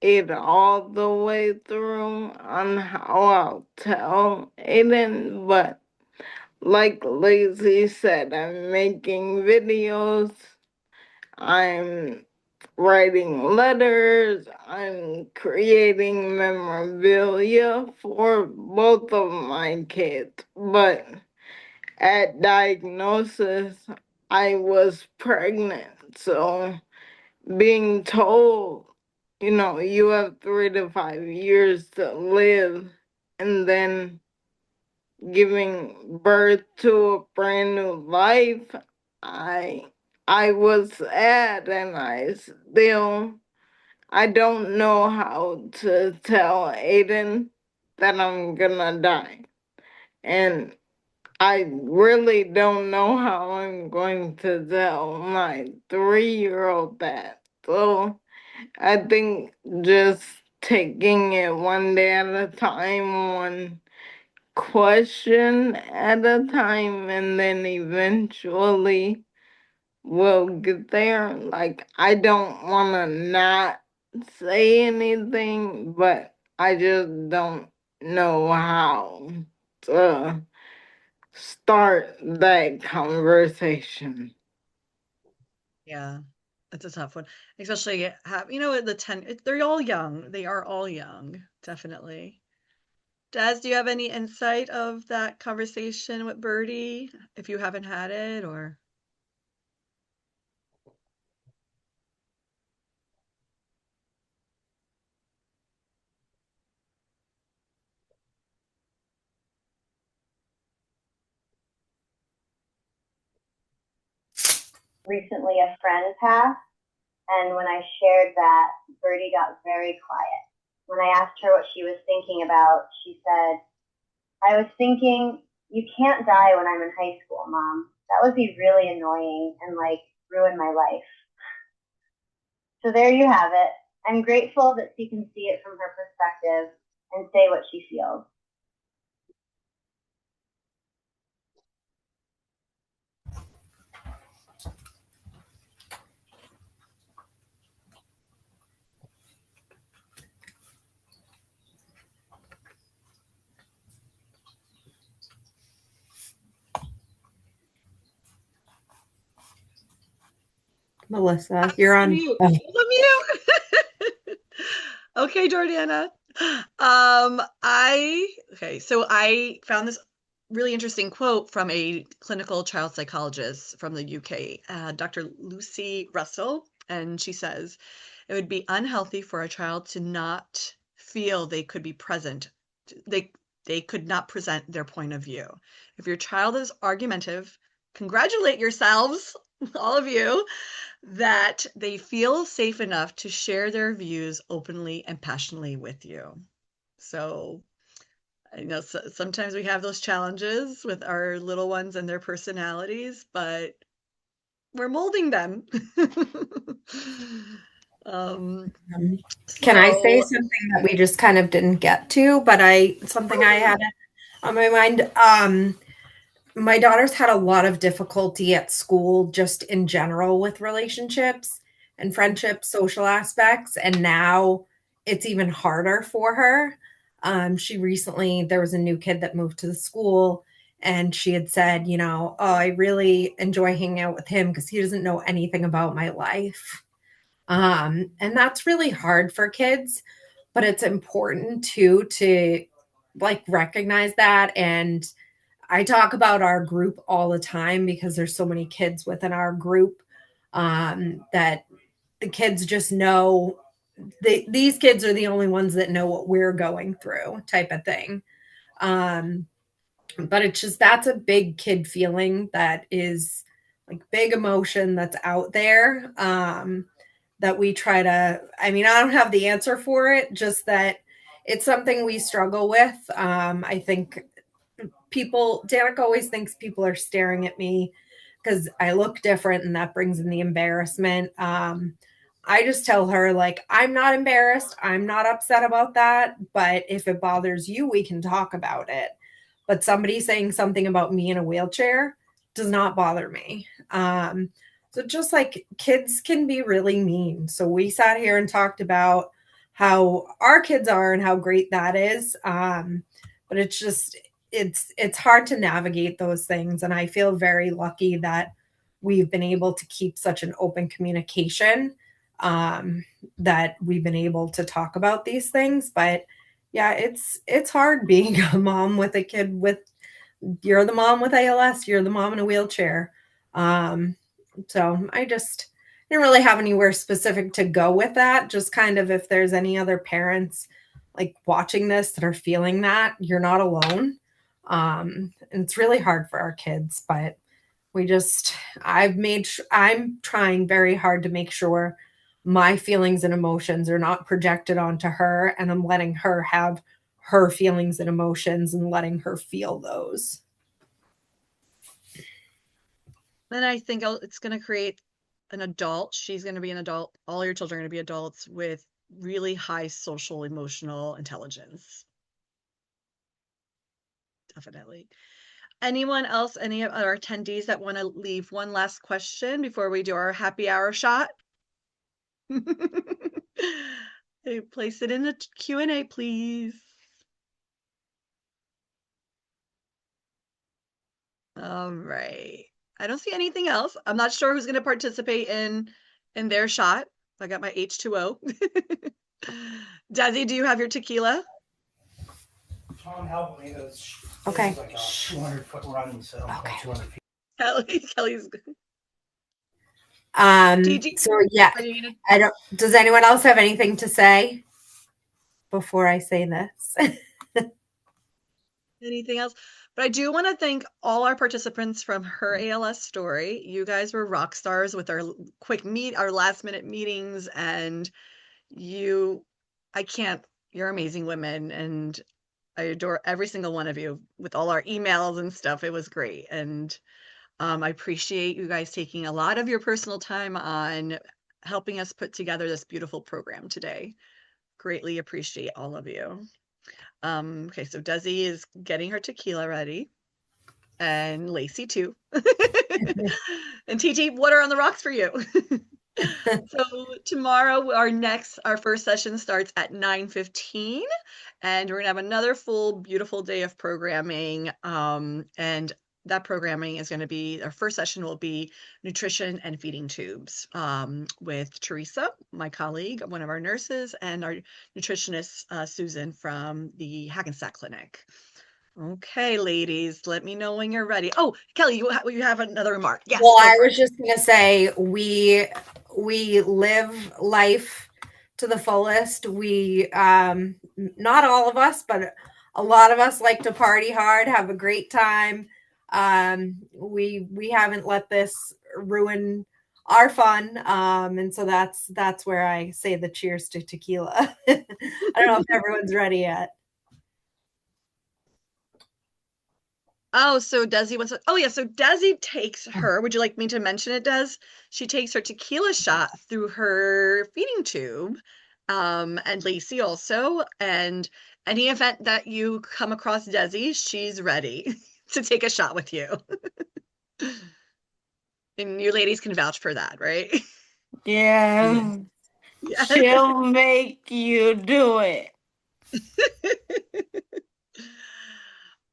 it all the way through on how I'll tell Aiden, but like Lacey said, I'm making videos, I'm writing letters, I'm creating memorabilia for both of my kids. But at diagnosis, I was pregnant, so being told, you have 3 to 5 years to live, and then giving birth to a brand new life, I I was sad, and I don't know how to tell Aiden that I'm gonna die. And I really don't know how I'm going to tell my 3-year-old that. So I think just taking it one day at a time, one question at a time, and then eventually we'll get there. Like, I don't want to not say anything, but I just don't know how to start that conversation.
Yeah, it's a tough one, especially the 10, they're all young. They are all young, definitely. Des, do you have any insight of that conversation with Birdie, if you haven't had it, or?
Recently, a friend passed, and when I shared that, Birdie got very quiet. When I asked her what she was thinking about, she said, I was thinking, you can't die when I'm in high school, Mom. That would be really annoying and like ruin my life. So there you have it. I'm grateful that she can see it from her perspective and say what she feels.
Melissa, you're on.
Mute.
Oh.
Mute. Okay, Jordana. So I found this really interesting quote from a clinical child psychologist from the UK, Dr. Lucy Russell, and she says, it would be unhealthy for a child to not feel they could be present. They could not present their point of view. If your child is argumentative, congratulate yourselves, all of you, that they feel safe enough to share their views openly and passionately with you. So I know sometimes we have those challenges with our little ones and their personalities, but we're molding them. um,
Can I say
so
something that we just kind of didn't get to, but something I had on my mind? My daughter's had a lot of difficulty at school just in general with relationships and friendships, social aspects, and now it's even harder for her. There was a new kid that moved to the school, and she had said, oh, I really enjoy hanging out with him because he doesn't know anything about my life. And that's really hard for kids, but it's important too to like recognize that. And I talk about our group all the time because there's so many kids within our group, that the kids just know these kids are the only ones that know what we're going through, type of thing. But it's just, that's a big kid feeling that is like big emotion that's out there, that we try to, I mean, I don't have the answer for it, just that it's something we struggle with. I think Danica always thinks people are staring at me because I look different, and that brings in the embarrassment. I just tell her, like, I'm not embarrassed. I'm not upset about that. But if it bothers you, we can talk about it. But somebody saying something about me in a wheelchair does not bother me. So just like kids can be really mean. So we sat here and talked about how our kids are and how great that is. But it's just it's hard to navigate those things. And I feel very lucky that we've been able to keep such an open communication, that we've been able to talk about these things. But yeah, it's hard being a mom with a kid with, you're the mom with ALS, you're the mom in a wheelchair. So I just didn't really have anywhere specific to go with that. Just kind of, if there's any other parents like watching this that are feeling that, you're not alone. And it's really hard for our kids, but I'm trying very hard to make sure my feelings and emotions are not projected onto her, and I'm letting her have her feelings and emotions and letting her feel those.
Then I think it's going to create an adult. She's going to be an adult. All your children are going to be adults with really high social emotional intelligence. Definitely. Anyone else, any of our attendees that want to leave one last question before we do our happy hour shot? Hey, place it in the Q&A, please. All right. I don't see anything else. I'm not sure who's going to participate in their shot. I got my H2O. Desi, do you have your tequila?
Tom helped me.
Okay.
Like a 200-foot run, so
Okay.
200 feet.
Kelly's.
So yeah, I don't. Does anyone else have anything to say before I say this?
Anything else? But I do want to thank all our participants from Her ALS Story. You guys were rock stars with our our last minute meetings, and you're amazing women, and I adore every single one of you with all our emails and stuff. It was great. And I appreciate you guys taking a lot of your personal time on helping us put together this beautiful program today. Greatly appreciate all of you. Okay, so Desi is getting her tequila ready, and Lacey too. And TT, what are on the rocks for you? So tomorrow, our first session starts at 9:15, and we're gonna have another full, beautiful day of programming. And that programming is going to be, our first session will be nutrition and feeding tubes, with Teresa, my colleague, one of our nurses, and our nutritionist, Susan from the Hackensack Clinic. Okay, ladies, let me know when you're ready. Oh, Kelly, you have another remark. Yes.
Well, I was just going to say, we live life to the fullest. We, not all of us, but a lot of us like to party hard, have a great time. We haven't let this ruin our fun. And so that's where I say the cheers to tequila. I don't know if everyone's ready yet.
Oh, so Desi wants to, oh yeah, so Desi takes her, would you like me to mention it, Des? She takes her tequila shot through her feeding tube, and Lacey also, and any event that you come across Desi, she's ready to take a shot with you. And you ladies can vouch for that, right?
Yeah.
Yeah.
She'll make you do it.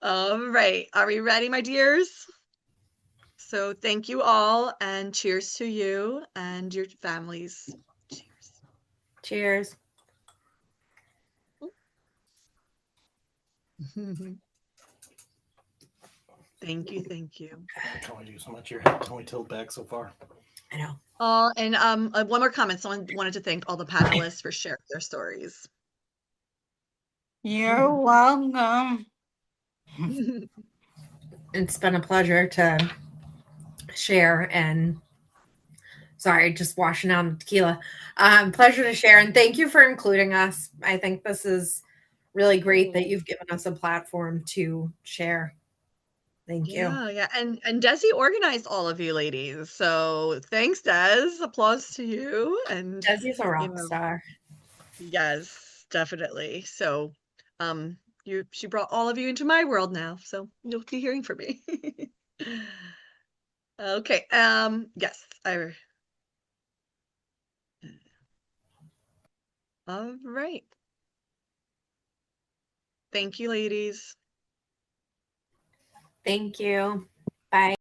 All right. Are we ready, my dears? So thank you all, and cheers to you and your families. Cheers.
Cheers.
Thank you. Thank you.
I can only do so much. Your head's only tilted back so far.
I know.
And one more comment. Someone wanted to thank all the panelists for sharing their stories.
You're welcome.
It's been a pleasure to share, and sorry, just washing down the tequila. Pleasure to share, and thank you for including us. I think this is really great that you've given us a platform to share. Thank you.
Yeah. And Desi organized all of you ladies. So thanks, Des. Applause to you. And
Desi's a rock star.
Yes, definitely. So she brought all of you into my world now. So you'll be hearing from me. Okay. Yes. All right. Thank you, ladies.
Thank you. Bye.